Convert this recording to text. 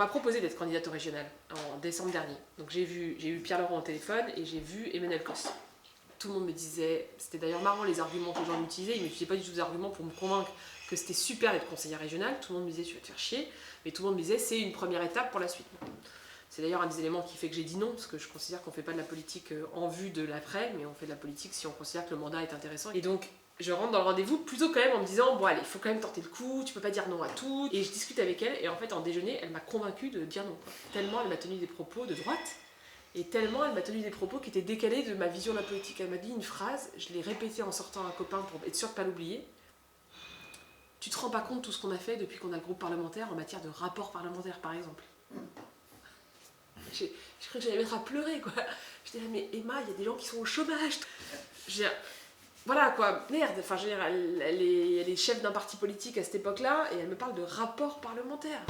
m'a proposé d'être candidate au régional en décembre dernier. Donc j'ai eu Pierre Laurent au téléphone et j'ai vu Emmanuel Cos. Tout le monde me disait, c'était d'ailleurs marrant les arguments que les gens utilisaient, ils n'utilisaient pas du tout des arguments pour me convaincre que c'était super d'être conseillère régionale. Tout le monde me disait tu vas te faire chier, mais tout le monde me disait c'est une première étape pour la suite. C'est d'ailleurs un des éléments qui fait que j'ai dit non, parce que je considère qu'on ne fait pas de la politique en vue de l'après, mais on fait de la politique si on considère que le mandat est intéressant. Et donc je rentre dans le rendez-vous plutôt quand même en me disant bon allez, il faut quand même tenter le coup, tu peux pas dire non à tout. Et je discute avec elle et en fait en déjeuner, elle m'a convaincue de dire non. Tellement elle m'a tenu des propos de droite et tellement elle m'a tenu des propos qui étaient décalés de ma vision de la politique. Elle m'a dit une phrase, je l'ai répétée en sortant à un copain pour être sûre de pas l'oublier. Tu te rends pas compte de tout ce qu'on a fait depuis qu'on a le groupe parlementaire en matière de rapport parlementaire par exemple. Je crois que j'allais mettre à pleurer quoi. J'étais là mais Emma, il y a des gens qui sont au chômage. Voilà quoi, merde, enfin je veux dire, elle est chef d'un parti politique à cette époque-là et elle me parle de rapport parlementaire.